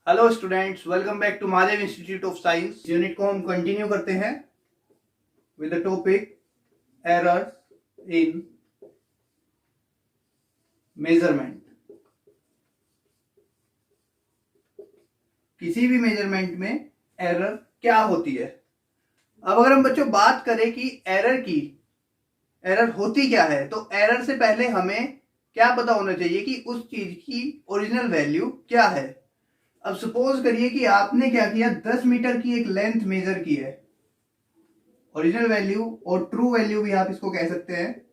Hello students, welcome back to Mahadev Institute of Science. Unit को हम continue करते हैं with the topic errors in measurement. किसी भी मेजरमेंट में एरर क्या होती है। अब अगर हम बच्चों बात करें कि एरर होती क्या है, तो एरर से पहले हमें क्या पता होना चाहिए कि उस चीज की ओरिजिनल वैल्यू क्या है। अब सपोज करिए कि आपने क्या किया, 10 मीटर की एक लेंथ मेजर की है। ओरिजिनल वैल्यू और ट्रू वैल्यू भी आप इसको कह सकते हैं।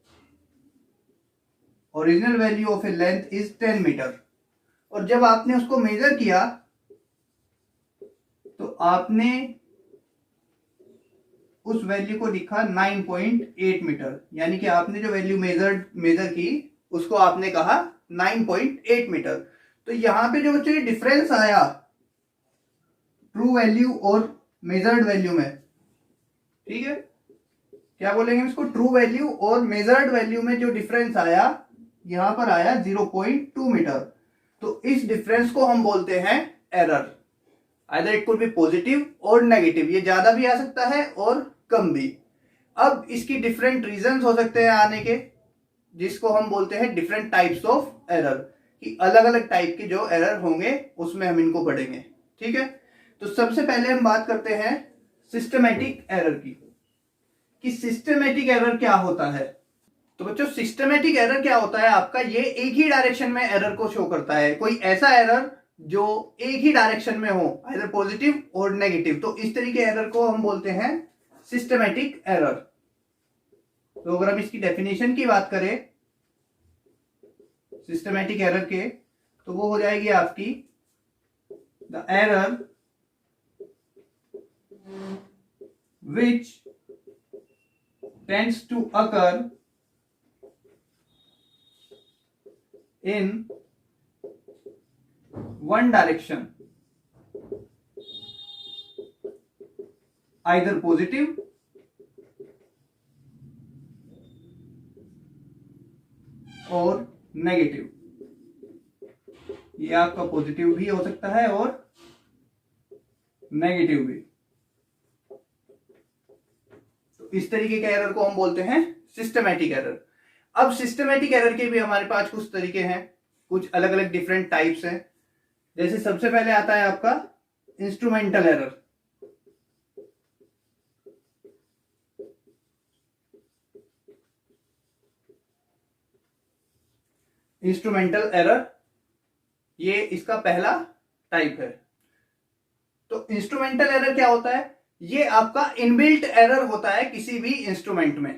Original value of a length is 10 metre. और जब आपने उसको मेजर किया तो आपने उस वैल्यू को लिखा 9.8 मीटर, यानी कि आपने जो वैल्यू मेजर की उसको आपने कहा 9.8 मीटर। तो यहां पे जो बच्चों डिफरेंस आया ट्रू वैल्यू और मेजर्ड वैल्यू में, ठीक है, क्या बोलेंगे इसको, ट्रू वैल्यू और मेजर्ड वैल्यू में जो डिफरेंस आया यहां पर आया 0.2 मीटर। तो इस डिफरेंस को हम बोलते हैं error. Either it could be positive और नेगेटिव, ये ज्यादा भी आ सकता है और कम भी। अब इसकी डिफरेंट रीजंस हो सकते हैं आने के, जिसको हम बोलते हैं डिफरेंट टाइप्स ऑफ एरर, कि अलग अलग टाइप के जो एरर होंगे उसमें हम इनको पढ़ेंगे। ठीक है, तो सबसे पहले हम बात करते हैं सिस्टमैटिक एरर की, कि सिस्टमैटिक एरर क्या होता है। तो बच्चों सिस्टमैटिक एरर क्या होता है आपका, ये एक ही डायरेक्शन में एरर को शो करता है। कोई ऐसा एरर जो एक ही डायरेक्शन में हो, आइदर पॉजिटिव और नेगेटिव, तो इस तरीके एरर को हम बोलते हैं सिस्टमैटिक एरर। तो अगर हम इसकी डेफिनेशन की बात करें सिस्टमैटिक एरर के, तो वो हो जाएगी आपकी the error which tends to occur in one direction, either positive और नेगेटिव। ये आपका पॉजिटिव भी हो सकता है और नेगेटिव भी। इस तरीके के एरर को हम बोलते हैं सिस्टमैटिक एरर। अब सिस्टमैटिक एरर के भी हमारे पास कुछ तरीके हैं, कुछ अलग अलग डिफरेंट टाइप्स हैं। जैसे सबसे पहले आता है आपका इंस्ट्रूमेंटल एरर। इंस्ट्रूमेंटल एरर ये इसका पहला टाइप है। तो इंस्ट्रूमेंटल एरर क्या होता है, ये आपका इनबिल्ट एरर होता है किसी भी इंस्ट्रूमेंट में।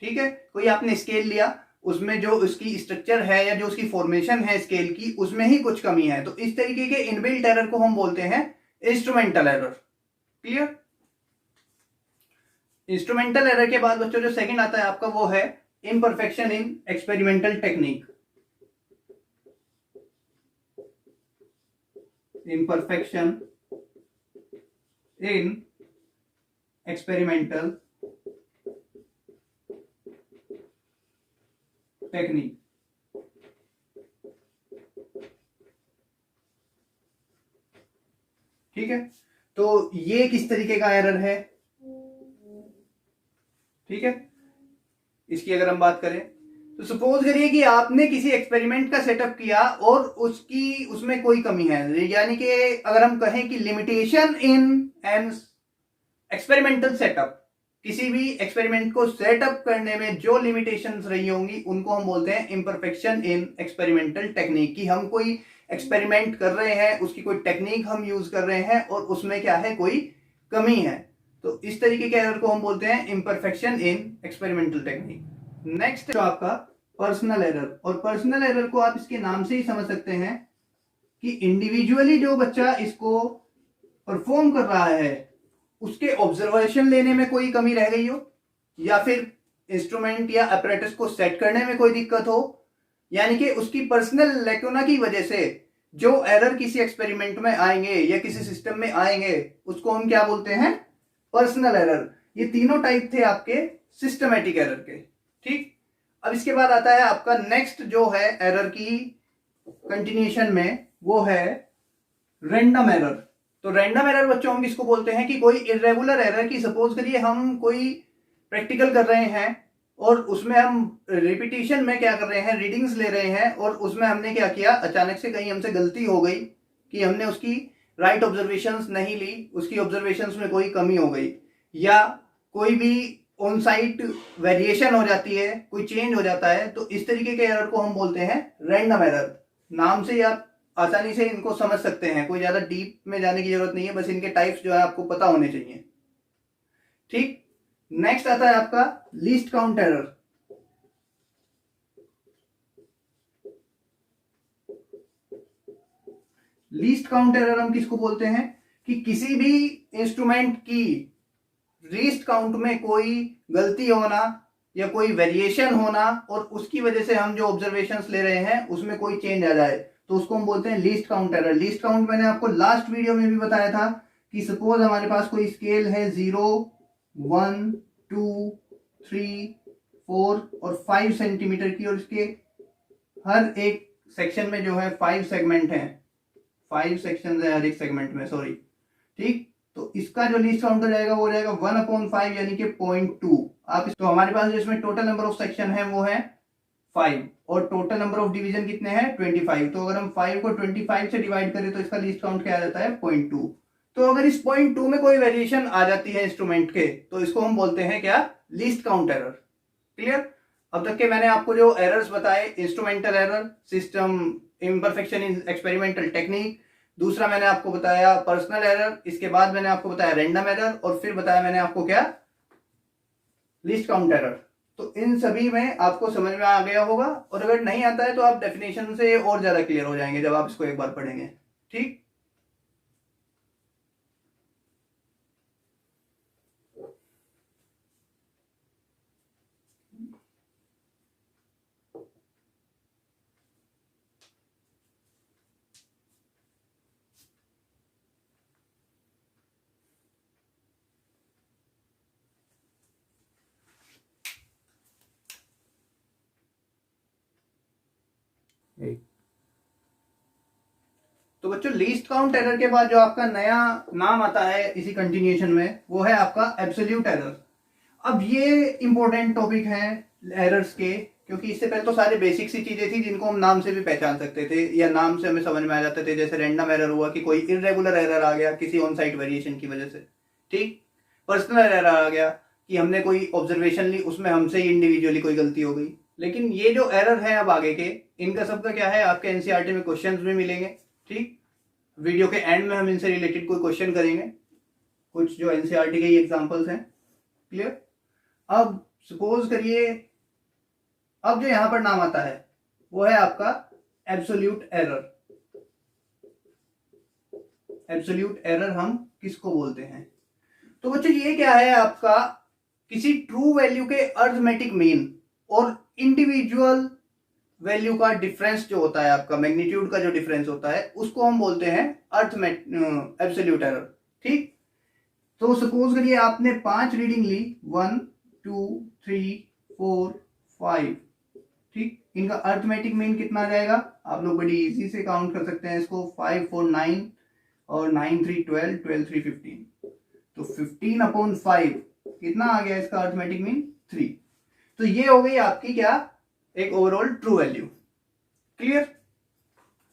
ठीक है, कोई आपने स्केल लिया, उसमें जो उसकी स्ट्रक्चर है या जो उसकी फॉर्मेशन है स्केल की, उसमें ही कुछ कमी है, तो इस तरीके के इनबिल्ट एरर को हम बोलते हैं instrumental error. Clear. Instrumental error के बाद बच्चों जो सेकंड आता है आपका, वो है imperfection in experimental technique. Imperfection in experimental technique. ठीक है, तो ये किस तरीके का एरर है। ठीक है, इसकी अगर हम बात करें तो सपोज करिए कि आपने किसी एक्सपेरिमेंट का सेटअप किया और उसमें कोई कमी है, यानी कि अगर हम कहें कि limitation in an experimental setup, किसी भी एक्सपेरिमेंट को सेटअप करने में जो लिमिटेशंस रही होंगी उनको हम बोलते हैं इम्परफेक्शन इन एक्सपेरिमेंटल टेक्निक। कि हम कोई एक्सपेरिमेंट कर रहे हैं, उसकी कोई टेक्निक हम यूज कर रहे हैं और उसमें क्या है, कोई कमी है, तो इस तरीके के एरर को हम बोलते हैं imperfection in experimental technique. Next जो आपका पर्सनल एरर, और पर्सनल एरर को आप इसके नाम से ही समझ सकते हैं कि इंडिविजुअली जो बच्चा इसको परफॉर्म कर रहा है उसके ऑब्जर्वेशन लेने में कोई कमी रह गई हो, या फिर इंस्ट्रूमेंट या अपरेटस को सेट करने में कोई दिक्कत हो, यानी कि उसकी पर्सनल लैकुना की वजह से जो एरर किसी एक्सपेरिमेंट में आएंगे या किसी सिस्टम में आएंगे उसको हम क्या बोलते हैं, पर्सनल एरर। ये तीनों टाइप थे आपके सिस्टमैटिक एरर के। ठीक, अब इसके बाद आता है आपका नेक्स्ट जो है एरर की कंटिन्यूशन में, वो है रैंडम एरर। तो रैंडम एरर बच्चों हम किसको बोलते हैं कि कोई इरेगुलर एरर की, सपोज करिए हम कोई प्रैक्टिकल कर रहे हैं और उसमें हम रिपीटिशन में क्या कर रहे हैं, रीडिंग्स ले रहे हैं, और उसमें हमने क्या किया, अचानक से कहीं हमसे गलती हो गई कि हमने उसकी राइट ऑब्जर्वेशंस नहीं ली, उसकी ऑब्जर्वेशंस में कोई कमी हो गई, या कोई भी ऑन साइट वेरिएशन हो जाती है, कोई चेंज हो जाता है, तो इस तरीके के एरर को हम बोलते हैं रैंडम एरर। नाम से आप आसानी से इनको समझ सकते हैं, कोई ज्यादा डीप में जाने की जरूरत नहीं है, बस इनके टाइप्स जो है आपको पता होने चाहिए। ठीक, नेक्स्ट आता है आपका least count error. Least count error हम किसको बोलते हैं कि किसी भी इंस्ट्रूमेंट की लीस्ट काउंट में कोई गलती होना या कोई वेरिएशन होना, और उसकी वजह से हम जो ऑब्जर्वेशंस ले रहे हैं उसमें कोई चेंज आ जाए, तो उसको हम बोलते हैं least count error. Least count मैंने आपको लास्ट वीडियो में भी बताया था कि सपोज हमारे पास कोई स्केल है 0, 1, 2, 3, 4 और 5 सेंटीमीटर की, और इसके हर एक सेक्शन में जो है 5 सेगमेंट हैं, 5 सेक्शन है हर एक सेगमेंट में, सॉरी। ठीक, तो इसका जो लीस्ट काउंट हो जाएगा वो हो जाएगा 1/5 यानी कि 0.2। आप तो हमारे पास जो इसमें टोटल नंबर ऑफ सेक्शन है वो है 5, और टोटल नंबर ऑफ डिवीजन कितने हैं 25। तो अगर हम 5 को 25 से डिवाइड करें तो इसका लीस्ट काउंट क्या आ जाता है 0.2। तो अगर इस 0.2 में कोई वेरिएशन आ जाती है इंस्ट्रूमेंट के, तो इसको हम बोलते हैं क्या, लीस्ट काउंट एरर। क्लियर? अब तक के मैंने आपको जो एरर्स बताए, instrumental error, system imperfection in experimental technique, दूसरा मैंने आपको बताया पर्सनल एरर, इसके बाद मैंने आपको बताया रैंडम एरर, और फिर बताया मैंने आपको क्या, लिस्ट काउंट एरर। तो इन सभी में आपको समझ में आ गया होगा, और अगर नहीं आता है तो आप डेफिनेशन से और ज्यादा क्लियर हो जाएंगे जब आप इसको एक बार पढ़ेंगे। ठीक, तो बच्चों लीस्ट काउंट एरर के बाद जो आपका नया नाम आता है इसी कंटिन्यूएशन में, वो है आपका एब्सोल्यूट एरर। अब ये इंपॉर्टेंट टॉपिक है एरर्स के, क्योंकि इससे पहले तो सारे बेसिक सी चीजें थी जिनको हम नाम से भी पहचान सकते थे, या नाम से हमें समझ में आ जाते थे, जैसे रैंडम एरर हुआ कि कोई इरेगुलर एरर आ गया किसी ऑन साइट वेरिएशन की वजह से। ठीक, पर्सनल एरर आ गया कि हमने कोई ऑब्जर्वेशन ली, उसमें हमसे ही इंडिविजुअली कोई गलती हो गई। लेकिन ये जो एरर है अब आगे के, इनका सबका क्या है, आपके एनसीईआरटी में क्वेश्चंस भी मिलेंगे। ठीक, वीडियो के एंड में हम इनसे रिलेटेड कोई क्वेश्चन करेंगे, कुछ जो एनसीईआरटी के एग्जांपल्स हैं। क्लियर? अब सपोज करिए, अब जो यहां पर नाम आता है वो है आपका एब्सोल्यूट एरर। एब्सोल्यूट एरर हम किसको बोलते हैं? तो बच्चों ये क्या है आपका, किसी ट्रू वैल्यू के अर्थमेटिक मीन और इंडिविजुअल वैल्यू का डिफरेंस जो होता है, आपका मैग्नीट्यूड का जो डिफरेंस होता है, उसको हम बोलते हैं एब्सोल्यूट एरर। ठीक, तो सपोज करिए आपने 5 रीडिंग ली, 1, 2, 3, 4, 5। ठीक, इनका अर्थमेटिक मीन कितना आ जाएगा, आप लोग बड़ी इजी से काउंट कर सकते हैं इसको, 5, 4, 9 और 9, 3, 12, 12, 3, 15। तो 15/5 कितना आ गया इसका अर्थमेटिक मीन 3। तो ये हो गई आपकी क्या, एक ओवरऑल ट्रू वैल्यू। क्लियर?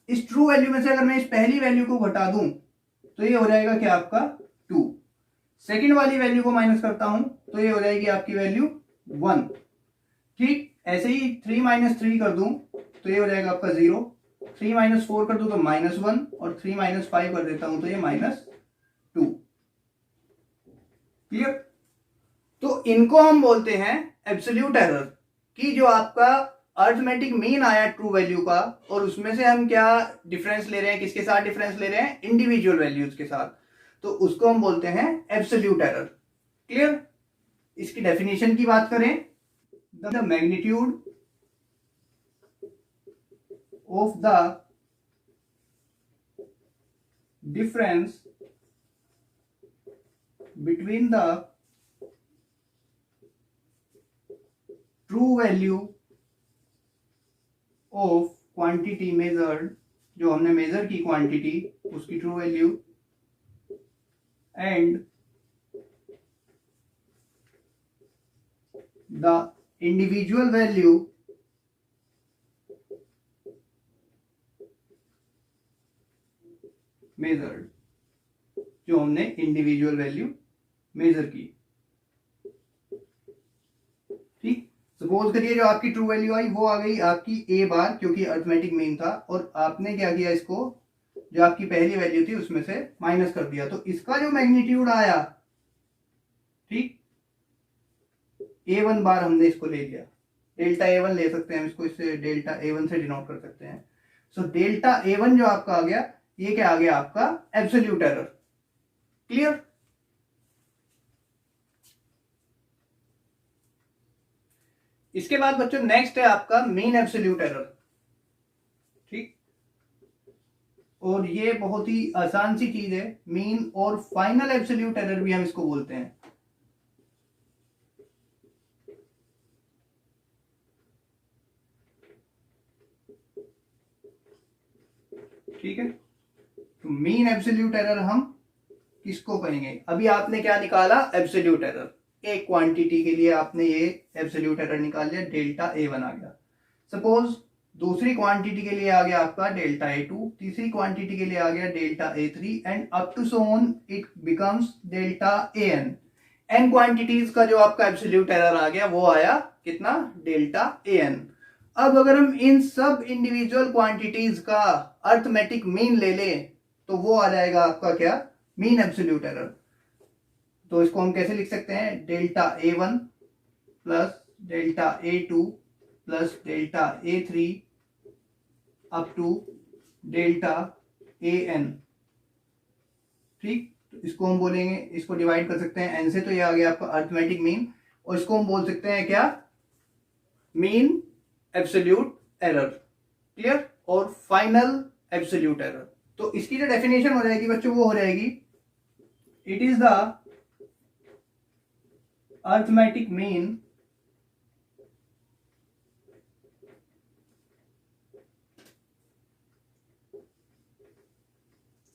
इस ट्रू वैल्यू में से अगर मैं इस पहली वैल्यू को घटा दूं तो ये हो जाएगा क्या आपका 2। सेकंड वाली वैल्यू को माइनस करता हूं तो ये हो जाएगी आपकी वैल्यू 1। ठीक, ऐसे ही 3 - 3 कर दूं तो ये हो जाएगा आपका 0। 3 - 4 कर दूं तो -1, और 3 - 5 कर देता हूं तो ये -2। क्लियर? तो इनको हम बोलते हैं एब्सोल्यूट एरर, कि जो आपका अर्थमेटिक मीन आया ट्रू वैल्यू का, और उसमें से हम क्या डिफरेंस ले रहे हैं, किसके साथ डिफरेंस ले रहे हैं, इंडिविजुअल वैल्यूज के साथ, तो उसको हम बोलते हैं एब्सोल्यूट एरर। क्लियर? इसकी डेफिनेशन की बात करें, the magnitude of the difference between the true value of quantity measured जो हमने मेजर की क्वांटिटी उसकी true value and the individual value measured, जो हमने इंडिविजुअल वैल्यू मेजर की। ठीक, सपोज करिए जो आपकी ट्रू वैल्यू आई वो आ गई आपकी ए बार, क्योंकि अरिथमेटिक मीन था, और आपने क्या किया, इसको जो आपकी पहली वैल्यू थी उसमें से माइनस कर दिया, तो इसका जो मैग्नीट्यूड आया, ठीक, A1 बार हमने इसको ले लिया, डेल्टा A1 ले सकते हैं इसको, इससे डेल्टा A1 से डिनोट कर सकते हैं। सो डेल्टा A1 जो आपका आ गया, ये क्या आ गया आपका एब्सोल्यूट एरर। क्लियर? इसके बाद बच्चों नेक्स्ट है आपका मीन एब्सोल्यूट एरर। ठीक, और ये बहुत ही आसान सी चीज है, मीन और फाइनल एब्सोल्यूट एरर भी हम इसको बोलते हैं। ठीक है, तो मीन एब्सोल्यूट एरर हम किसको कहेंगे? अभी आपने क्या निकाला, एब्सोल्यूट एरर। एक क्वांटिटी के लिए आपने ये एब्सोल्यूट एरर निकाल लिया, डेल्टा A1 आ गया। सपोज दूसरी क्वांटिटी के लिए आ गया आपका डेल्टा A2, तीसरी क्वांटिटी के लिए आ गया delta A3 and up to so on it becomes delta AN। N quantities का जो आपका एब्सोल्यूट एरर आ गया वो आया कितना, डेल्टा AN। अब अगर हम इन सब इंडिविजुअल क्वांटिटीज का अर्थमेटिक मीन ले लें तो वो आ जाएगा आपका क्या, मीन एब्सोल्यूट एरर। तो इसको हम कैसे लिख सकते हैं, delta A1 plus delta A2 plus delta A3 up to delta AN। ठीक, तो इसको हम बोलेंगे, इसको डिवाइड कर सकते हैं n से, तो ये आ गया आपका अर्थमेटिक मीन, और इसको हम बोल सकते हैं क्या, मीन एब्सोल्यूट एरर। क्लियर? और फाइनल एब्सोल्यूट एरर। तो इसकी जो डेफिनेशन हो जाएगी बच्चों वो हो जाएगी, it is the arithmetic mean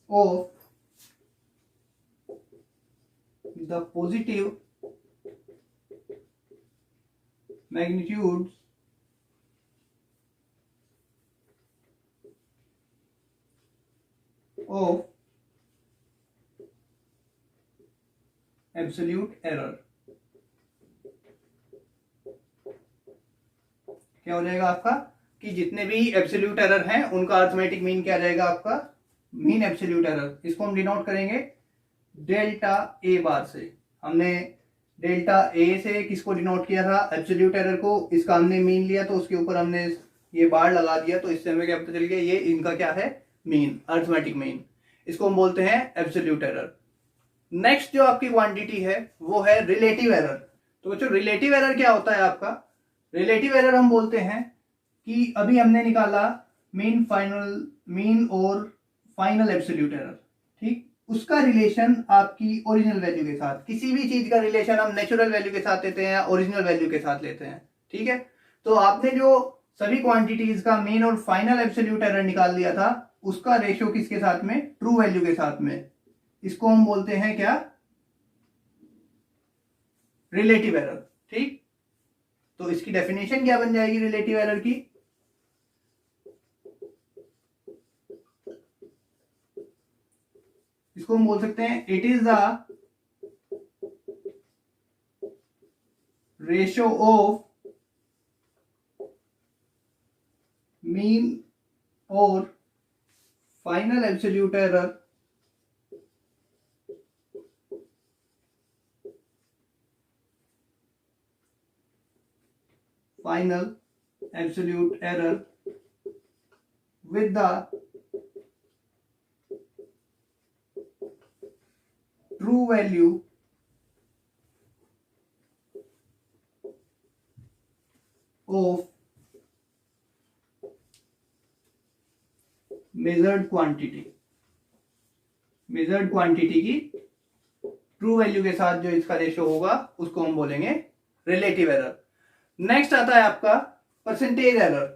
of the positive magnitudes of absolute error। क्या हो जाएगा आपका, कि जितने भी एब्सोल्यूट एरर हैं उनका अर्थमेटिक मीन क्या जाएगा आपका, मीन एब्सोल्यूट एरर। इसको हम डिनोट करेंगे डेल्टा A बार से। हमने डेल्टा A से किसको डिनोट किया था, एब्सोल्यूट एरर को, इसका हमने मीन लिया तो उसके ऊपर हमने ये बार लगा दिया, तो इससे हमें क्या पता चल गया, ये इनका क्या है, मीन, अर्थमेटिक मीन। इसको हम बोलते हैं एब्सोल्यूट एरर। नेक्स्ट जो आपकी क्वांटिटी है वो है रिलेटिव एरर। तो बच्चों रिलेटिव एरर क्या होता है आपका, रिलेटिव एरर हम बोलते हैं कि अभी हमने निकाला मीन, फाइनल मीन और फाइनल एब्सोल्यूट एरर। ठीक, उसका रिलेशन आपकी ओरिजिनल वैल्यू के साथ, किसी भी चीज का रिलेशन हम नेचुरल वैल्यू के साथ लेते हैं या ओरिजिनल वैल्यू के साथ लेते हैं। ठीक है, तो आपने जो सभी क्वांटिटीज का मीन और फाइनल एब्सोल्यूट एरर निकाल दिया था, उसका रेशियो किसके साथ में, ट्रू वैल्यू के साथ में। इसको हम बोलते हैं क्या, रिलेटिव एरर। ठीक, तो इसकी डेफिनेशन क्या बन जाएगी रिलेटिव एरर की, इसको हम बोल सकते हैं it is the ratio of mean और final absolute error with the true value of measured quantity। Measured quantity की ट्रू वैल्यू के साथ जो इसका रेशियो होगा उसको हम बोलेंगे रिलेटिव एरर। नेक्स्ट आता है आपका परसेंटेज एरर।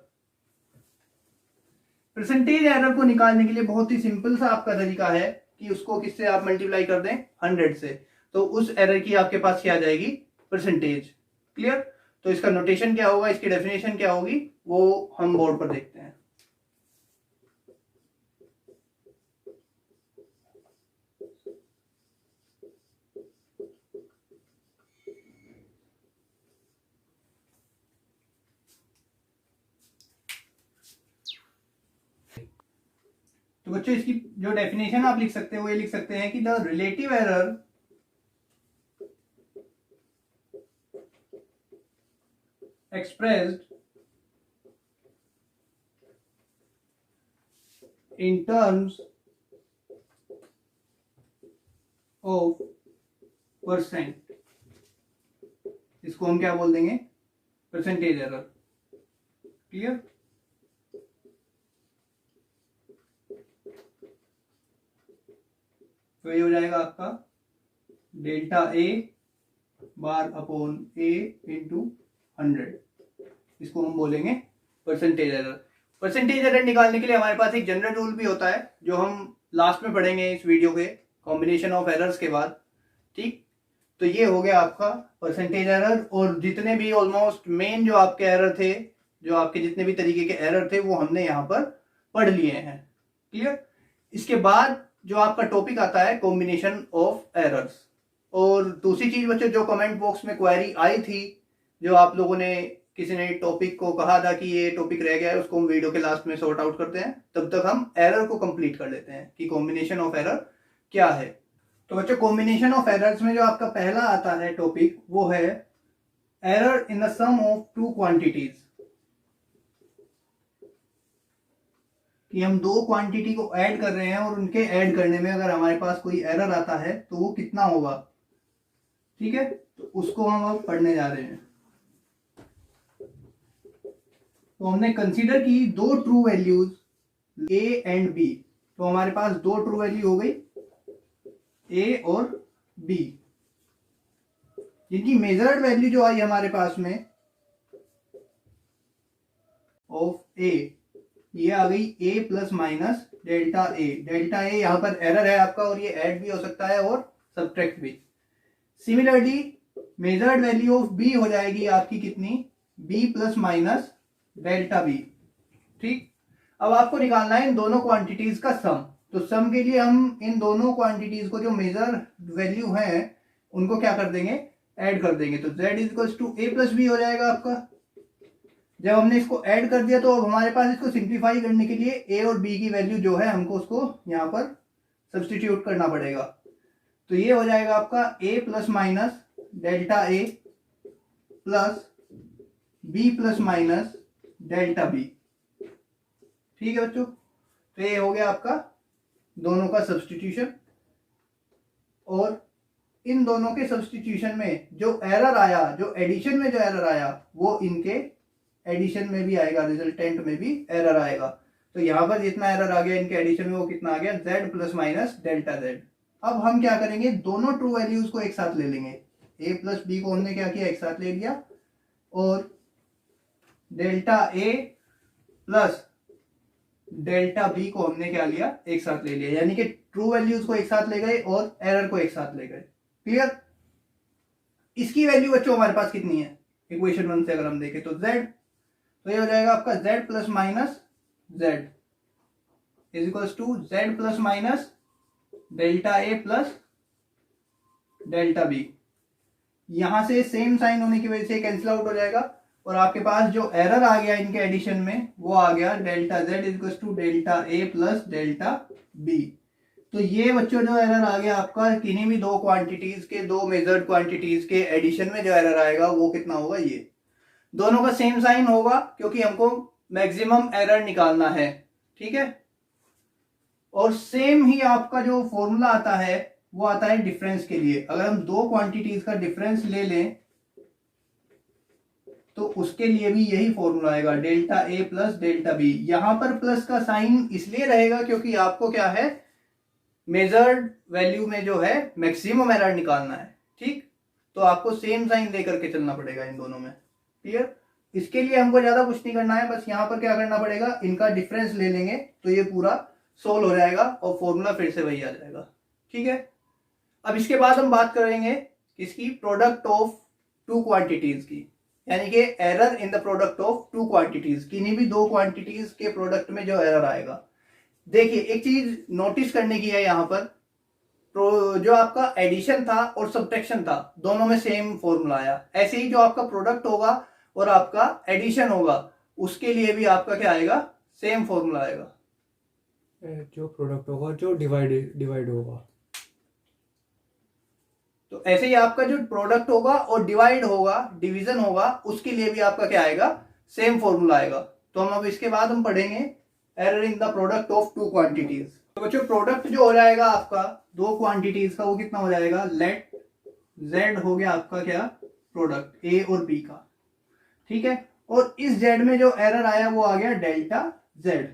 परसेंटेज एरर को निकालने के लिए बहुत ही सिंपल सा आपका तरीका है कि उसको किससे आप मल्टीप्लाई कर दें, 100 से, तो उस एरर की आपके पास क्या आ जाएगी, परसेंटेज। क्लियर? तो इसका नोटेशन क्या होगा, इसकी डेफिनेशन क्या होगी, वो हम बोर्ड पर देखते हैं। तो बच्चों इसकी जो डेफिनेशन आप लिख सकते हैं वो ये लिख सकते हैं कि the relative error expressed in terms of percent, इसको हम क्या बोल देंगे, परसेंटेज एरर। क्लियर? तो ये हो जाएगा आपका delta A bar upon A into 100, इसको हम बोलेंगे परसेंटेज एरर। परसेंटेज एरर निकालने के लिए हमारे पास एक जनरल रूल भी होता है जो हम लास्ट में पढ़ेंगे इस वीडियो के कॉम्बिनेशन ऑफ एरर्स के बाद। ठीक, तो ये हो गया आपका परसेंटेज एरर, और जितने भी ऑलमोस्ट मेन जो आपके एरर थे, जो आपके जितने भी तरीके के एरर थे वो हमने यहाँ पर पढ़ लिए हैं। क्लियर? इसके बाद जो आपका टॉपिक आता है कॉम्बिनेशन ऑफ एरर्स। और दूसरी चीज बच्चों, जो कमेंट बॉक्स में क्वेरी आई थी, जो आप लोगों ने, किसी ने टॉपिक को कहा था कि ये टॉपिक रह गया है, उसको हम वीडियो के लास्ट में सॉर्ट आउट करते हैं, तब तक हम एरर को कंप्लीट कर लेते हैं कि कॉम्बिनेशन ऑफ एरर क्या है। तो बच्चों कॉम्बिनेशन ऑफ एरर्स में जो आपका पहला आता है टॉपिक वो है error in the sum of two quantities, कि हम दो क्वांटिटी को ऐड कर रहे हैं और उनके ऐड करने में अगर हमारे पास कोई एरर आता है तो वो कितना होगा। ठीक है, तो उसको हम अब पढ़ने जा रहे हैं। तो हमने कंसीडर की दो true values A and B, तो हमारे पास दो ट्रू वैल्यू हो गई ए और बी, जिनकी मेजर्ड वैल्यू जो आई हमारे पास में ऑफ ए, ये आ गई ए plus minus delta A. Delta A यहाँ पर एरर है आपका, और ये ऐड भी हो सकता है और सब्ट्रैक्ट भी। Similarly measured value of B हो जाएगी आपकी कितनी, B plus minus delta B. ठीक, अब आपको निकालना है इन दोनों क्वांटिटीज का सम। तो सम के लिए हम इन दोनों क्वांटिटीज को जो मेजर वैल्यू है उनको क्या कर देंगे, ऐड कर देंगे। तो z is to A plus B हो जाएगा आपका। जब हमने इसको ऐड कर दिया तो अब हमारे पास इसको सिंप्लीफाई करने के लिए ए और बी की वैल्यू जो है हमको उसको यहाँ पर सब्सटीट्यूट करना पड़ेगा। तो ये हो जाएगा आपका A plus minus delta A plus B plus minus delta B. ठीक है बच्चों, तो ये हो गया आपका दोनों का सब्सटीट्यूशन। और इन दोनों के सब्सटीट्यूशन में जो एरर आया, जो एडिशन में जो एरर आया, वो इनके एडिशन में भी आएगा, रिजल्टेंट में भी एरर आएगा। तो यहां पर जितना एरर आ गया इनके एडिशन में वो कितना आ गया, z plus minus delta z। अब हम क्या करेंगे, दोनों ट्रू वैल्यूज को एक साथ ले लेंगे। a प्लस बी को हमने क्या किया, एक साथ ले लिया, और delta a plus delta B को हमने क्या लिया, एक साथ ले लिया। यानी कि ट्रू वैल्यूज को एक साथ ले गए और एरर को एक साथ ले गए। क्लियर? इसकी वैल्यू बच्चों हमारे पास कितनी है, इक्वेशन 1 से अगर हम देखें तो z, तो ये हो जाएगा आपका z plus minus z is equals to z plus minus delta A plus delta B. यहां से सेम साइन होने की वजह से कैंसिल आउट हो जाएगा, और आपके पास जो एरर आ गया इनके एडिशन में वो आ गया delta z is equals to delta A plus delta B. तो ये बच्चों जो एरर आ गया आपका किन्हीं भी दो क्वांटिटीज के, दो मेजर्ड क्वांटिटीज के एडिशन में जो एरर आएगा वो कितना होगा, ये दोनों का सेम साइन होगा, क्योंकि हमको मैक्सिमम एरर निकालना है। ठीक है, और सेम ही आपका जो फॉर्मूला आता है वो आता है डिफरेंस के लिए। अगर हम दो क्वांटिटीज का डिफरेंस ले लें तो उसके लिए भी यही फॉर्मूला आएगा, delta A plus delta B. यहां पर प्लस का साइन इसलिए रहेगा क्योंकि आपको क्या है, मेजर्ड वैल्यू में जो है मैक्सिमम एरर निकालना है। ठीक, तो आपको सेम साइन दे करके चलना पड़ेगा इन दोनों में। क्लियर? इसके लिए हमको ज्यादा कुछ नहीं करना है, बस यहाँ पर क्या करना पड़ेगा, इनका डिफरेंस ले लेंगे तो ये पूरा सोल्व हो जाएगा और फॉर्मूला फिर से वही आ जाएगा। ठीक है, अब इसके बाद हम बात करेंगे किसकी, प्रोडक्ट ऑफ टू क्वांटिटीज की, यानी कि error in the product of two quantities, किन्हीं भी दो क्वांटिटीज के प्रोडक्ट में जो एरर आएगा। देखिए एक चीज नोटिस करने की है यहाँ पर, तो जो आपका एडिशन था और सब्ट्रैक्शन था दोनों में सेम फॉर्मूला आया, ऐसे ही जो आपका प्रोडक्ट होगा और आपका एडिशन होगा उसके लिए भी आपका क्या आएगा, सेम फॉर्मूला आएगा। जो प्रोडक्ट होगा जो डिवाइड होगा, तो ऐसे ही आपका जो प्रोडक्ट होगा और डिवाइड होगा, डिवीजन होगा, उसके लिए भी आपका क्या आएगा, सेम फॉर्मूला आएगा। तो हम अब इसके बाद हम पढ़ेंगे error in the product of two quantities. तो बच्चों प्रोडक्ट जो हो जाएगा आपका दो क्वांटिटीज का, वो कितना हो जाएगा, लेट जेड हो गया आपका क्या, प्रोडक्ट ए और बी का। ठीक है, और इस जेड में जो एरर आया वो आ गया डेल्टा जेड।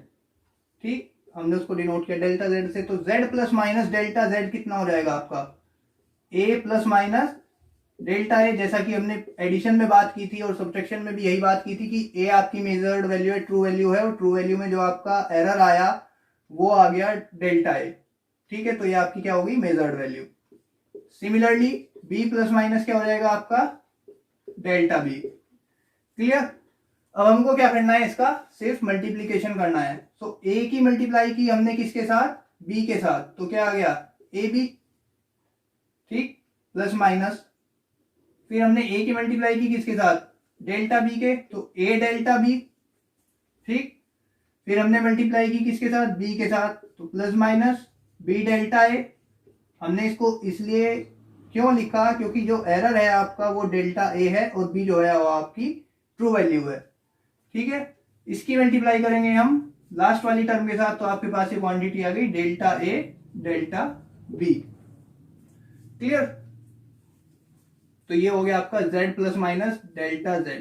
ठीक, हमने उसको डिनोट किया डेल्टा जेड से, तो Z plus minus delta Z कितना हो जाएगा आपका, ए प्लस माइनस डेल्टा ए, जैसा कि हमने एडिशन में बात की थी और सब्ट्रैक्शन में भी यही बात की थी कि ए आपकी मेजर्ड वैल्यू है, ट्रू वैल्यू है, और ट्रू वैल्यू में जो आपका एरर आया वो आ गया डेल्टा ए। ठीक है, तो ये आपकी क्या होगी, measured value. Similarly B plus minus क्या हो जाएगा आपका, डेल्टा बी। क्लियर, अब हमको क्या करना है, इसका सिर्फ मल्टीप्लीकेशन करना है। तो ए की मल्टीप्लाई की हमने किसके साथ, बी के साथ, तो क्या आ गया, ए बी। ठीक, प्लस माइनस, फिर हमने ए की मल्टीप्लाई की किसके साथ, डेल्टा बी के, तो ए डेल्टा बी। ठीक, फिर हमने मल्टीप्लाई की किसके साथ, बी के साथ, तो plus minus B delta A. हमने इसको इसलिए क्यों लिखा, क्योंकि जो एरर है आपका वो डेल्टा ए है और बी जो है वो आपकी ट्रू वैल्यू है। ठीक है, इसकी मल्टीप्लाई करेंगे हम लास्ट वाली टर्म के साथ, तो आपके पास ये क्वांटिटी आ गई delta A delta B. Clear, तो ये हो गया आपका z plus minus delta z।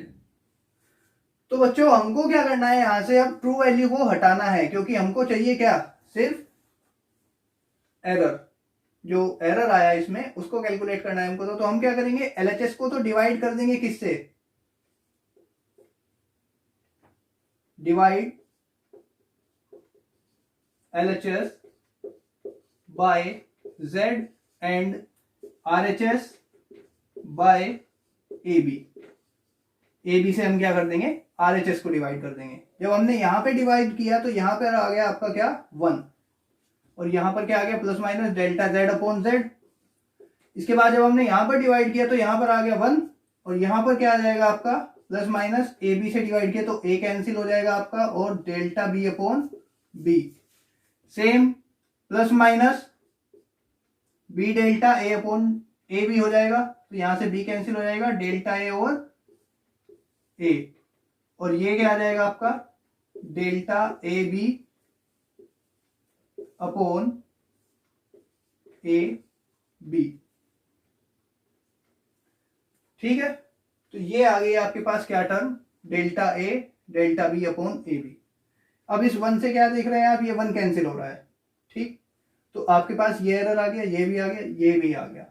तो बच्चों हमको क्या करना है, यहां से अब ट्रू वैल्यू को हटाना है, क्योंकि हमको चाहिए क्या, सिर्फ एरर, जो एरर आया इसमें उसको कैलकुलेट करना है हमको। तो हम क्या करेंगे, LHS को तो डिवाइड कर देंगे किससे, divide LHS by Z and RHS by AB। AB से हम क्या कर देंगे, RHS को डिवाइड कर देंगे। जब हमने यहां पे डिवाइड किया तो यहां पर आ गया आपका क्या, 1, और यहां पर क्या आ गया, plus minus delta Z upon Z। इसके बाद जब हमने यहां पर डिवाइड किया तो यहां पर आ गया 1, और यहां पर क्या आ जाएगा आपका, प्लस माइनस AB से डिवाइड किया तो A कैंसिल हो जाएगा आपका, और delta B upon B। Same plus minus B delta A upon A भी हो जाएगा, तो यहां से B कैंसिल हो जाएगा, डेल्टा A और A, और ये क्या आ जाएगा आपका, डेल्टा AB अपॉन AB। ठीक है, तो ये आ गई आपके पास क्या term, delta A delta B upon AB। अब इस 1 से क्या देख रहे हैं आप, ये 1 कैंसिल हो रहा है। ठीक, तो आपके पास ये एरर आ गया, ये भी आ गया, ये भी आ गया।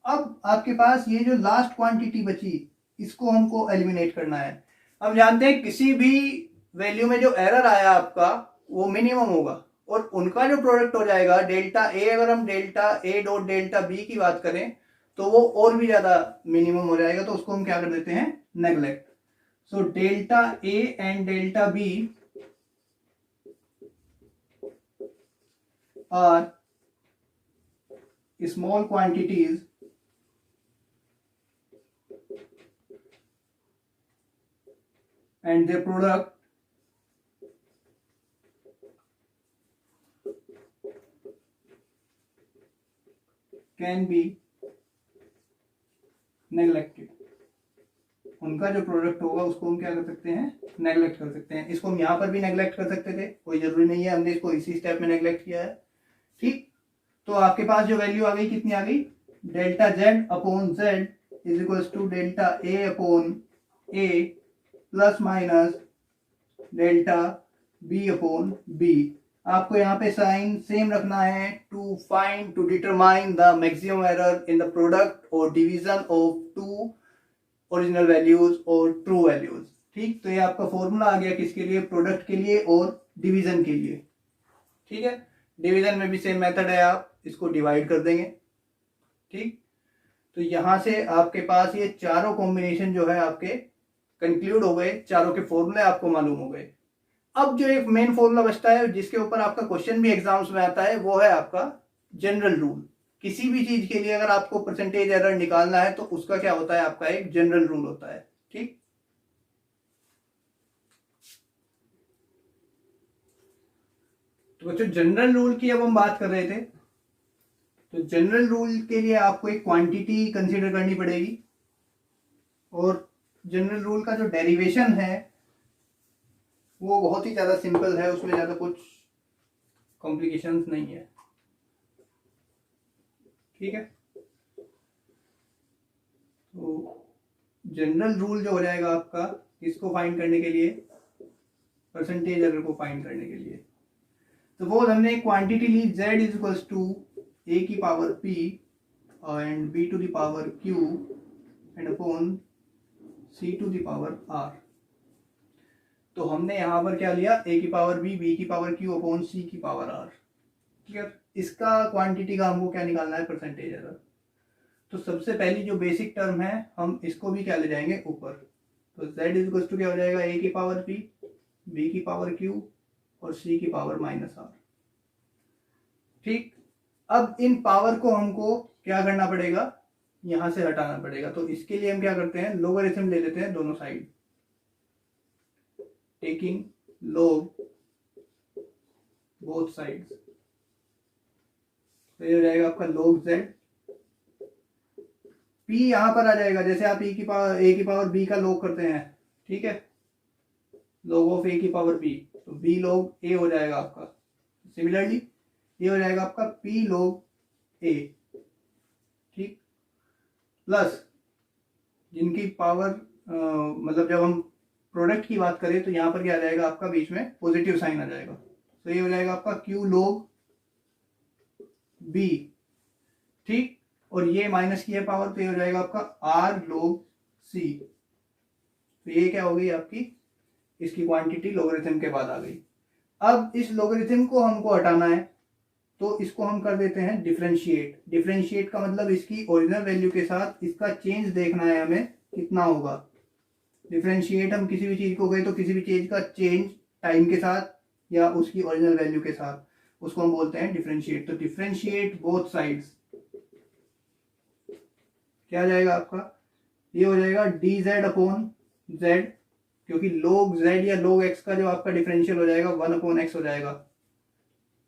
अब आपके पास ये जो लास्ट क्वांटिटी बची, इसको हमको एलिमिनेट करना है। हम जानते हैं किसी भी वैल्यू में जो एरर आया आपका वो मिनिमम होगा, और उनका जो प्रोडक्ट हो जाएगा डेल्टा ए, अगर हम delta A dot delta B की बात करें तो वो और भी ज्यादा मिनिमम हो जाएगा, तो उसको हम क्या कर देते हैं, neglect. So delta A and delta B are small quantities and their product can be neglected। उनका जो प्रोडक्ट होगा उसको हम क्या कर सकते हैं, नेग्लेक्ट कर सकते हैं। इसको हम यहां पर भी नेग्लेक्ट कर सकते थे, कोई जरूरी नहीं है, हमने इसको इसी स्टेप में नेग्लेक्ट किया है। ठीक, तो आपके पास जो वैल्यू आ गई कितनी आ गई, delta Z upon Z is equal to delta A upon A plus minus delta B upon B। आपको यहाँ पे साइन सेम रखना है, to find to determine the maximum error in the product और division of two original values और true values. ठीक, तो ये आपका फॉर्मूला आ गया किसके लिए, प्रोडक्ट के लिए और डिवीजन के लिए। ठीक है, डिवीजन में भी सेम मेथड है, आप इसको डिवाइड कर देंगे। ठीक, तो यहां से आपके पास ये चारों कॉम्बिनेशन जो है आपके कंक्लूड हो गए, चारों के फॉर्मूले आपको मालूम हो गए। अब जो एक मेन फॉर्मूला बचता है जिसके ऊपर आपका क्वेश्चन भी एग्जाम्स में आता है, वो है आपका जनरल रूल। किसी भी चीज के लिए अगर आपको परसेंटेज एरर निकालना है तो उसका क्या होता है, आपका एक जनरल रूल होता है। ठीक, तो बच्चों जनरल रूल की अब हम बात कर रहे थे, तो जनरल रूल के लिए आपको एक क्वांटिटी कंसीडर करनी पड़ेगी, और जनरल रूल का जो डेरिवेशन है वो बहुत ही ज्यादा सिंपल है, उसमें ज्यादा कुछ कॉम्प्लिकेशंस नहीं है। ठीक है, तो जनरल रूल जो हो जाएगा आपका इसको फाइंड करने के लिए, परसेंटेज एरर को फाइंड करने के लिए, तो वो हमने क्वांटिटी ली z is equals to a की power p and b to the power q and upon c to the power r। तो हमने यहां पर क्या लिया, a की पावर b, b की पावर q अपॉन c की पावर r। क्लियर, इसका क्वांटिटी का हमको क्या निकालना है, परसेंटेज एरर। तो सबसे पहली जो बेसिक टर्म है हम इसको भी क्या ले जाएंगे ऊपर, तो z इज इक्वल्स टू क्या हो जाएगा, a की पावर p, b की पावर q और c की पावर माइनस r। ठीक, अब इन पावर को हमको क्या करना पड़ेगा, यहां से हटाना पड़ेगा। तो इसके लिए हम क्या करते हैं, लोगरिथम ले लेते हैं दोनों side, taking log both sides. तो ये हो जाएगा आपका log z, p यहां पर आ जाएगा, जैसे आप a की पावर b का log करते हैं। ठीक है, log ऑफ a की पावर b, तो b log a हो जाएगा आपका। सिमिलरली ये हो जाएगा आपका p log a। ठीक, प्लस जिनकी पावर मतलब जब हम प्रोडक्ट की बात करें तो यहाँ पर क्या आ जाएगा आपका, बीच में पॉजिटिव साइन आ जाएगा, तो ये हो जाएगा आपका q log b। ठीक, और ये माइनस की है पावर, तो ये हो जाएगा आपका r log c। तो ये क्या हो गई आपकी, इसकी क्वांटिटी लोगरिथम के बाद आ गई। अब इस लोगरिथम को हमको हटाना है, तो इसको हम कर देते हैं डिफरेंशिएट। डिफरेंशिएट का मतलब इसकी ओरिजिनल वैल्यू के साथ इसका चेंज देखना है हमें कितना होगा। डिफरेंशिएट हम किसी भी चीज को गए तो किसी भी चीज का चेंज टाइम के साथ या उसकी ओरिजिनल वैल्यू के साथ, उसको हम बोलते हैं डिफरेंशिएट। तो डिफरेंशिएट बोथ साइड्स, क्या आ जाएगा आपका, ये हो जाएगा dz अपॉन z, क्योंकि log z या log x का जो आपका डिफरेंशियल हो जाएगा 1 अपॉन x हो जाएगा।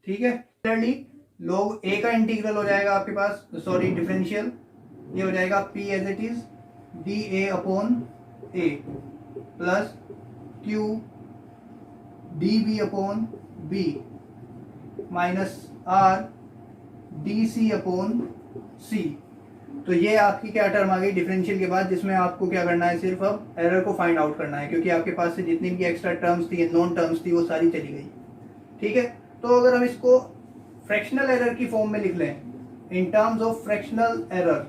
ठीक है, log a का इंटीग्रल हो जाएगा आपके पास, सॉरी डिफरेंशियल, ये हो जाएगा p as it is dA upon a plus q dB upon b minus r dc upon c। तो ये आपकी क्या टर्म आ गई डिफरेंशियल के बाद, जिसमें आपको क्या करना है, सिर्फ अब एरर को फाइंड आउट करना है, क्योंकि आपके पास से जितनी भी एक्स्ट्रा टर्म्स थी, नॉन टर्म्स थी, वो सारी चली गई। ठीक है, तो अगर हम इसको फ्रैक्शनल एरर की फॉर्म में लिख लें, in terms of fractional error,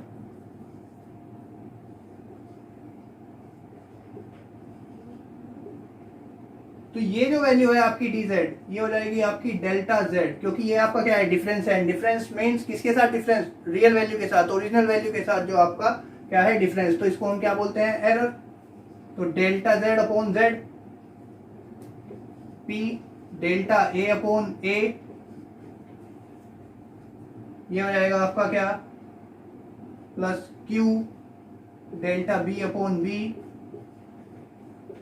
तो ये जो वैल्यू है आपकी dz, ये हो जाएगी आपकी डेल्टा z, क्योंकि ये आपका क्या है, डिफरेंस है। डिफरेंस मींस किसके साथ डिफरेंस, रियल वैल्यू के साथ, ओरिजिनल वैल्यू के साथ जो आपका क्या है डिफरेंस, तो इसको हम क्या बोलते हैं, एरर। तो delta z upon z, p delta a upon a, ये हो जाएगा आपका क्या, plus q delta b upon b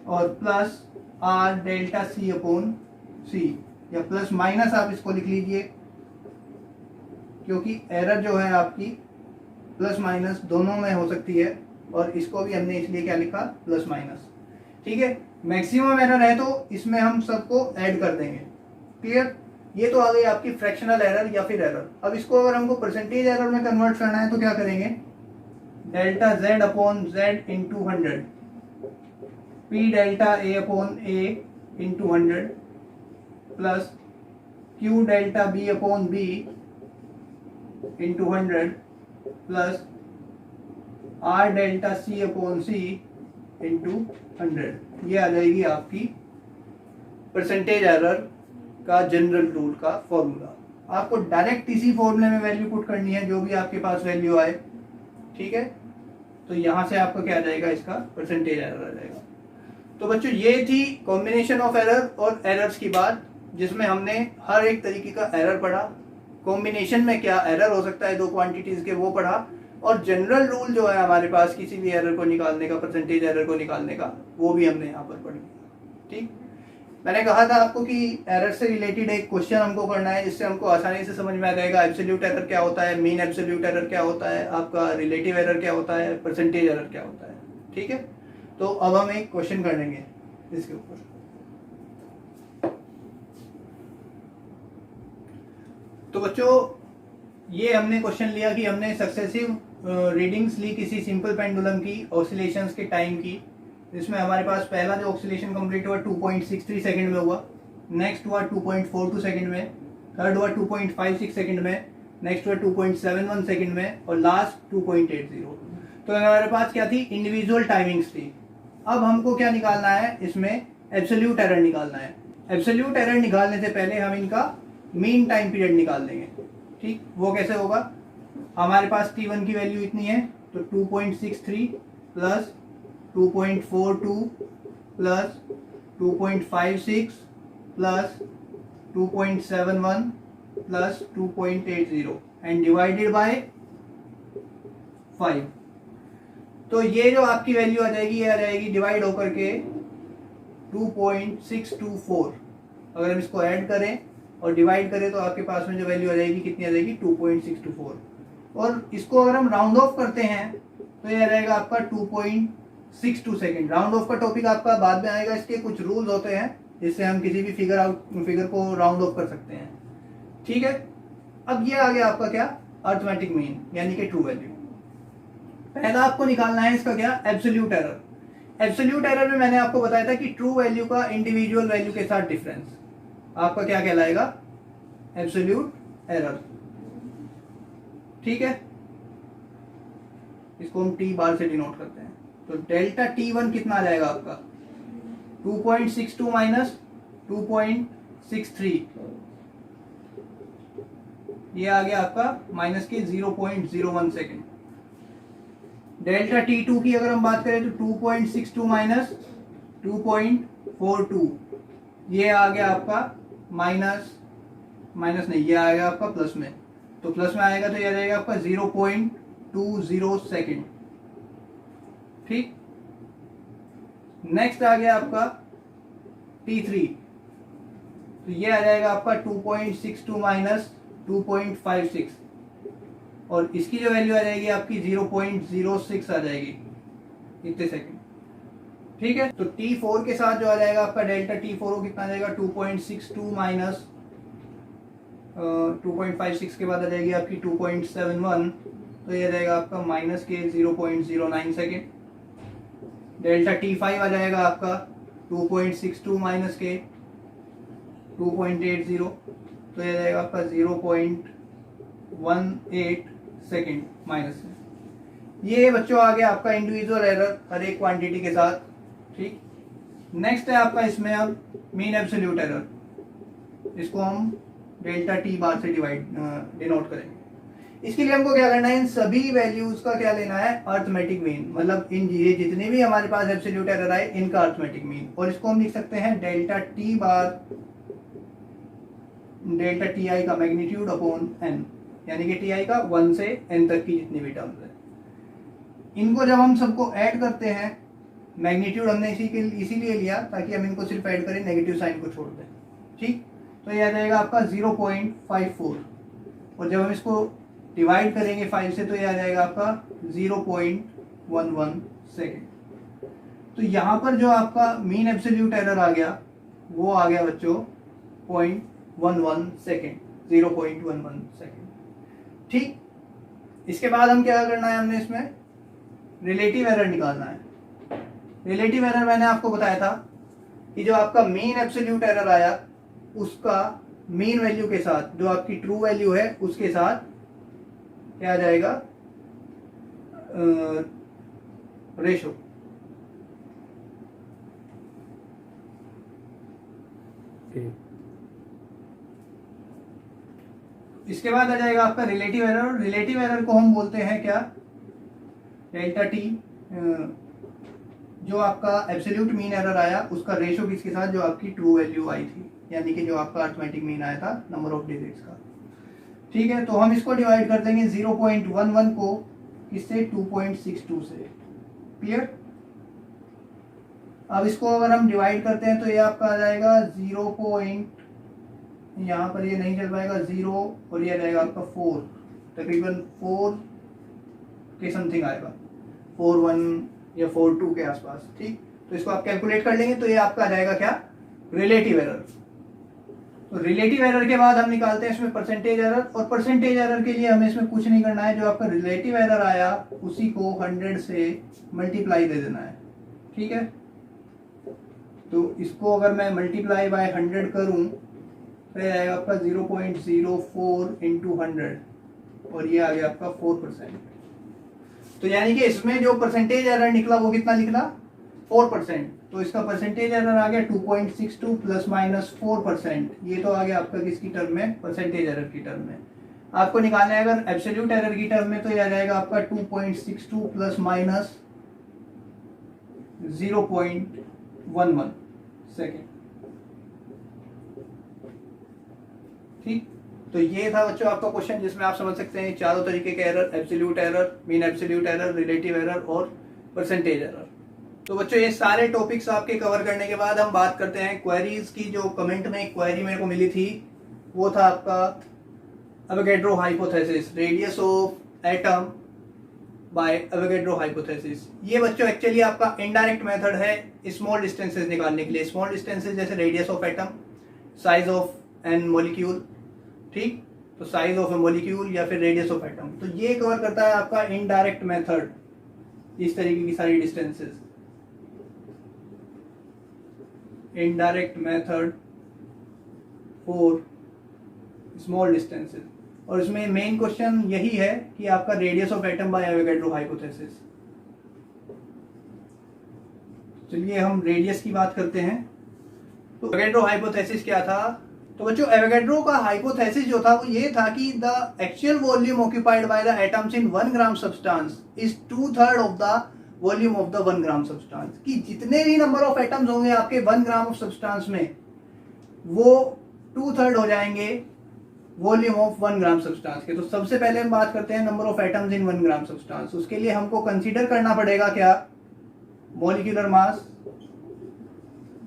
और plus r delta c upon c, या प्लस माइनस आप इसको लिख लीजिए, क्योंकि एरर जो है आपकी प्लस माइनस दोनों में हो सकती है, और इसको भी हमने इसलिए क्या लिखा, प्लस माइनस। ठीक है, मैक्सिमम एरर है तो इसमें हम सबको ऐड कर देंगे। क्लियर, ये तो आ गई आपकी फ्रैक्शनल एरर या फिर एरर। अब इसको अगर हमको परसेंटेज एरर में कन्वर्ट करना है तो क्या करेंगे, delta z upon z into 100, p delta a upon a into 100 plus q delta b upon b into 100 plus r delta c upon c into 100। ये आ जाएगी आपकी परसेंटेज एरर का जनरल रूल का फॉर्मूला। आपको डायरेक्ट इसी फॉर्मूले में value put करनी है, जो भी आपके पास वैल्यू आए, ठीक है। तो यहाँ से आपका क्या आ जाएगा, इसका परसेंटेज एरर आ जाएगा। तो बच्चों ये थी कॉम्बिनेशन ऑफ एरर और एरर्स की बात, जिसमें हमने हर एक तरीके का एरर पढ़ा, कॉम्बिनेशन में क्या एरर हो सकता है दो क्वांटिटीज के वो पढ़ा, और जनरल रूल जो है हमारे पास किसी भी एरर को निकालने का, परसेंटेज एरर को निकालने का, वो भी हमने यहाँ पर पढ़ लिया। ठीक, मैंने कहा था आपको कि एरर से रिलेटेड एक क्वेश्चन हमको करना है, जिससे हमको आसानी से समझ में आ जाएगा एब्सोल्यूट एरर क्या होता है, मीन एब्सोल्यूट एरर क्या होता है, आपका रिलेटिव एरर क्या होता है, परसेंटेज एरर क्या होता है। ठीक है, तो अब हम एक क्वेश्चन कर लेंगे इसके ऊपर। तो बच्चों ये हमने क्वेश्चन लिया कि हमने सक्सेसिव रीडिंग्स ली किसी सिंपल पेंडुलम की ऑसिलेशंस के टाइम की, जिसमें हमारे पास पहला जो ऑसिलेशन कंप्लीट हुआ 2.63 सेकंड में हुआ, नेक्स्ट हुआ 2.42 सेकंड में, थर्ड हुआ 2.56 सेकंड में, नेक्स्ट हुआ 2.71 सेकंड में, और लास्ट 2.80। तो हमारे पास क्या थी, इंडिविजुअल टाइमिंग्स थी। अब हमको क्या निकालना है, इसमें एब्सोल्यूट एरर निकालना है। एब्सोल्यूट एरर निकालने से पहले हम इनका मीन टाइम पीरियड निकाल देंगे। ठीक, वो कैसे होगा, हमारे पास t1 की वैल्यू इतनी है, तो 2.63 plus 2.42 plus 2.56 plus 2.71 plus 2.80 and divided by 5। तो ये जो आपकी वैल्यू आ जाएगी, ये आ जाएगी डिवाइड होकर के 2.624। अगर हम इसको ऐड करें और डिवाइड करें तो आपके पास में जो वैल्यू आ जाएगी कितनी आ जाएगी, 2.624। और इसको अगर हम राउंड ऑफ करते हैं तो ये आ जाएगा आपका 2.62 सेकेंड। राउंड ऑफ का टॉपिक आपका बाद में आएगा, इसके कुछ रूल्स होते हैं जिससे हम किसी भी फिगर को राउंड ऑफ कर सकते हैं। ठीक है, अब ये आ गया आपका क्या, अर्थमेटिक मीन यानी कि ट्रू वैल्यू। पहला आपको निकालना है इसका क्या, एब्सोल्यूट एरर। एब्सोल्यूट एरर में मैंने आपको बताया था कि ट्रू वैल्यू का इंडिविजुअल वैल्यू के साथ डिफरेंस आपका क्या कहलाएगा, एब्सोल्यूट एरर। ठीक है, इसको हम टी बार से डिनोट करते हैं। तो डेल्टा T1 कितना आ जाएगा आपका, 2.62 माइनस 2.63, ये आ गया आपका माइनस के 0.01 सेकेंड। डेल्टा T2 की अगर हम बात करें तो 2.62 माइनस 2.42, ये आ गया आपका माइनस नहीं, ये आएगा आपका प्लस में। तो प्लस में आएगा तो ये आ जाएगा आपका 0.20 सेकेंड। ठीक, नेक्स्ट आ गया आपका T3, तो ये आ जाएगा आपका 2.62 माइनस 2.56, और इसकी जो वैल्यू आ जाएगी आपकी 0.06 आ जाएगी इतने सेकेंड। ठीक है, तो T4 के साथ जो आ जाएगा आपका डेल्टा T4 वो कितना आ जाएगा, 2.62 माइनस 2.56 के बाद आ जाएगी आपकी 2.71, तो ये आ जाएगा आपका माइनस के 0.09 सेकेंड। डेल्टा T5 आ जाएगा आपका 2.62 माइनस के 2.80, तो ये आ जाएगा आपका 0.18 सेकेंड माइनस में। ये बच्चों आ गया आपका इंडिविजुअल एरर हर एक क्वांटिटी के साथ। ठीक, नेक्स्ट है आपका इसमें अब मीन एब्सोल्यूट एरर, इसको हम डेल्टा T बार से डिनोट करेंगे। इसके लिए हमको क्या करना है, इन सभी वैल्यूज का क्या लेना है, अर्थमेटिक मीन, मतलब इन ये जितने भी हमारे पास एब्सोल्यूट एरर आए इनका अर्थमेटिक मीन, और इसको हम लिख सकते हैं डेल्टा T बार डेल्टा Ti का मैग्नीट्यूड अपॉन n, यानी कि Ti का 1 से n तक की जितनी भी टर्म्स है, इनको जब हम सबको ऐड करते हैं, मैग्नीट्यूड हमने इसीलिए लिया ताकि हम इनको सिर्फ ऐड करें, नेगेटिव साइन को छोड़ दें। ठीक, तो ये आ जाएगा आपका 0.54, और जब हम इसको डिवाइड करेंगे 5 से तो ये आ जाएगा आपका 0.11 सेकेंड। तो यहाँ पर जो आपका मीन एब्सोल्यूट एरर आ गया वो आ गया बच्चों 0.11 सेकेंड, 0.11 सेकेंड। ठीक, इसके बाद हम क्या करना है, हमने इसमें रिलेटिव एरर निकालना है। रिलेटिव एरर मैंने आपको बताया था कि जो आपका मीन एब्सोल्यूट एरर आया उसका मीन वैल्यू के साथ जो आपकी ट्रू वैल्यू है उसके साथ क्या आ जाएगा, रेशो। ए इसके बाद आ जाएगा आपका रिलेटिव एरर। रिलेटिव एरर को हम बोलते हैं क्या, डेल्टा टी, जो आपका एब्सोल्यूट मीन एरर आया उसका रेशो किसके साथ, जो आपकी ट्रू वैल्यू आई थी, यानी कि जो आपका अर्थमेटिक मीन आया था नंबर ऑफ डिजिट्स का। ठीक है, तो हम इसको डिवाइड कर देंगे 0.11 को किससे, 2.62 से। क्लियर। अब इसको अगर हम डिवाइड करते हैं तो ये आपका आ जाएगा 0. यहाँ पर ये नहीं चल पाएगा 0, और ये आ जाएगा आपका 4, तकरीबन 4 के समथिंग आएगा, 4.1 या 4.2 के आसपास। ठीक, तो इसको आप कैलकुलेट कर लेंगे तो ये आपका आ जाएगा क्या, रिलेटिव एरर। तो रिलेटिव एरर के बाद हम निकालते हैं इसमें परसेंटेज एरर, और परसेंटेज एरर के लिए हमें इसमें कुछ नहीं करना है, जो आपका रिलेटिव एरर आया उसी को 100 से मल्टीप्लाई दे देना है। ठीक है, तो इसको अगर मैं मल्टीप्लाई बाय 100 करूं तो ये आएगा आपका 0.04 इंटू 100, और ये आ गया आपका 4%। तो यानी कि इसमें जो परसेंटेज एरर निकला वो कितना निकला, 4%। तो इसका परसेंटेज एरर आ गया 2.62 प्लस माइनस 4%। ये तो आ गया आपका किसकी टर्म में, परसेंटेज एरर की टर्म में। आपको निकालना है अगर एब्सोल्यूट एरर की टर्म में, तो ये आ जाएगा आपका 2.62 प्लस माइनस 0.11 सेकेंड। ठीक, तो ये था बच्चों आपका क्वेश्चन, जिसमें आप समझ सकते हैं चारों तरीके के error, absolute error, mean absolute error, relative error और परसेंटेज एरर। तो बच्चों ये सारे टॉपिक्स आपके कवर करने के बाद हम बात करते हैं क्वेरीज की। जो कमेंट में क्वेरी मेरे को मिली थी वो था आपका Avogadro hypothesis, radius of atom by Avogadro hypothesis. ये बच्चों एक्चुअली आपका इनडायरेक्ट मेथड है स्मॉल डिस्टेंसेस निकालने के लिए। स्मॉल डिस्टेंसेस जैसे radius of atom, size of an molecule. ठीक, तो साइज ऑफ ए मॉलिक्यूल या फिर रेडियस ऑफ एटम, तो ये कवर करता है आपका इनडायरेक्ट मेथड, इस तरीके की सारी distances, indirect method for small distances. और इसमें मेन क्वेश्चन यही है कि आपका radius of atom by Avogadro hypothesis. चलिए हम रेडियस की बात करते हैं। तो एवोगैड्रो हाइपोथेसिस क्या था, तो बच्चों एवोगैड्रो का हाइपोथेसिस जो था वो ये था कि the actual volume occupied by the atoms in 1 gram substance is 2/3 of the volume of the 1 gram substance. कि जितने भी नंबर ऑफ एटम्स होंगे आपके 1 ग्राम ऑफ सब्सटेंस में, वो 2/3 हो जाएंगे वॉल्यूम ऑफ 1 ग्राम सब्सटेंस के। तो सबसे पहले हम बात करते हैं number of atoms in 1 gram substance. उसके लिए हमको कंसीडर करना पड़ेगा क्या, मॉलिक्यूलर मास।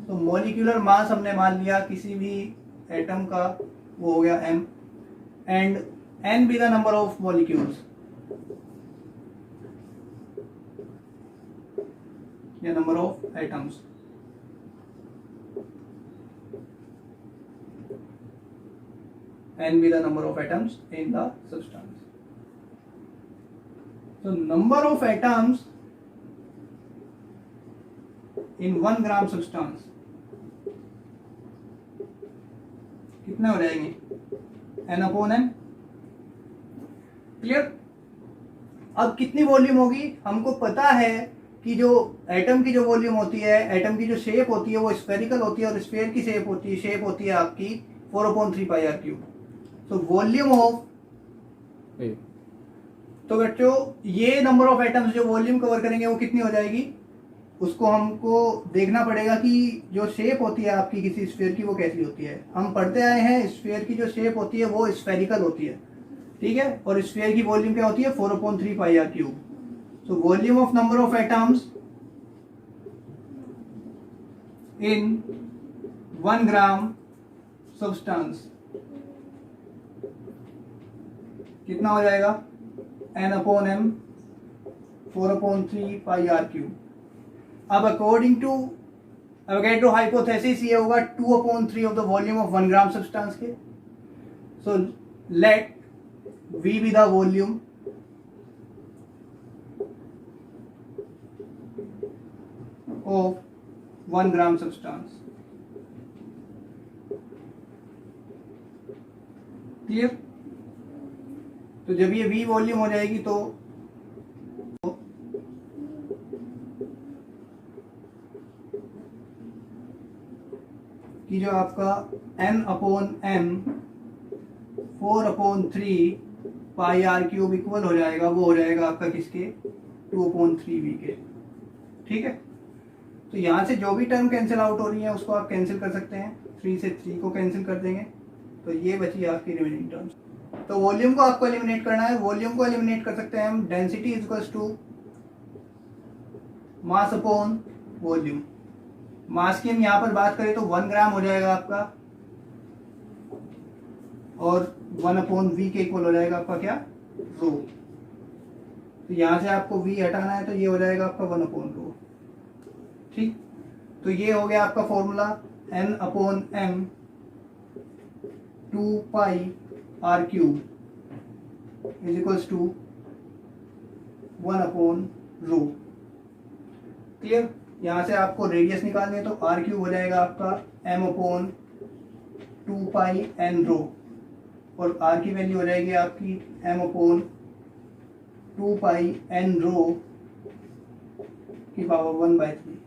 तो मॉलिक्यूलर मास हमने मान लिया किसी भी एटम का, वो हो गया m, and n be the number of molecules या number of atoms. n be the number of atoms in the substance. So number of atoms in 1 gram substance कितने हो जाएंगे, n/n। क्लियर। अब कितनी वॉल्यूम होगी, हमको पता है कि जो एटम की जो वॉल्यूम होती है, एटम की जो शेप होती है वो स्फेरिकल होती है, और स्फेयर की शेप होती है आपकी 4/3 पाई आर क्यूब। तो वॉल्यूम ऑफ, तो बच्चों ये नंबर ऑफ एटम्स जो वॉल्यूम कवर करेंगे वो कितनी हो जाएगी, उसको हमको देखना पड़ेगा कि जो शेप होती है आपकी किसी स्फीयर की वो कैसी होती है। हम पढ़ते आए हैं स्फीयर की जो शेप होती है वो स्फेरिकल होती है, ठीक है, और स्फीयर की वॉल्यूम क्या होती है 4/3 pi R cube. So volume of number of atoms in 1 gram substance कितना हो जाएगा, n/m 4/3 पाई आर क्यूब। अब अकॉर्डिंग टू एवोगैड्रो हाइपोथेसिस ये होगा 2/3 of the volume of 1 gram substance के। So let V be the volume of 1 gram substance. Clear. तो जब ये V वॉल्यूम हो जाएगी तो कि जो आपका n/m 4/3 pi R cube equal हो जाएगा, वो हो जाएगा आपका किसके, 2/3v के। ठीक है, तो यहाँ से जो भी टर्म कैंसिल आउट हो रही है उसको आप कैंसिल कर सकते हैं। 3 से 3 को कैंसिल कर देंगे तो ये बची आपकी रिमेनिंग टर्म्स। तो वॉल्यूम को आपको एलिमिनेट करना है। वॉल्यूम को एलिमिनेट कर सकते हैं हम, density is equals to mass upon volume. Mass की हम यहाँ पर बात करें तो 1 ग्राम हो जाएगा आपका, और 1/v के इक्वल हो जाएगा आपका क्या, रो। तो यहाँ से आपको v हटाना है तो ये हो जाएगा आपका 1/रो। ठीक, तो ये हो गया आपका formula, n/m 2 pi R cube is equals to 1/रो। क्लियर। यहाँ से आपको रेडियस निकालनी है तो आर क्यूब हो जाएगा आपका m/2 पाई n रो, और आर की वैल्यू हो जाएगी आपकी m/2 पाई n रो की पावर 1/3।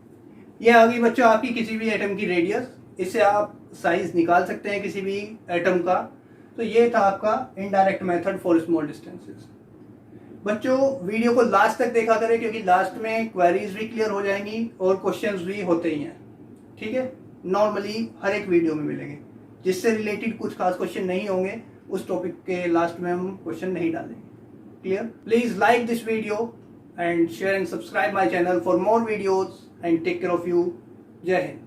ये आ गई बच्चों आपकी किसी भी एटम की रेडियस। इससे आप साइज निकाल सकते हैं किसी भी एटम का। तो ये था आपका indirect method for small distances. बच्चों वीडियो को लास्ट तक देखा करें, क्योंकि लास्ट में क्वेरीज भी क्लियर हो जाएंगी और क्वेश्चंस भी होते ही हैं। ठीक है, नॉर्मली हर एक वीडियो में मिलेंगे। जिससे रिलेटेड कुछ खास क्वेश्चन नहीं होंगे उस टॉपिक के लास्ट में हम क्वेश्चन नहीं डालेंगे। Clear. Please like this video and share and subscribe my channel for more videos and take care of you. Jai Hind.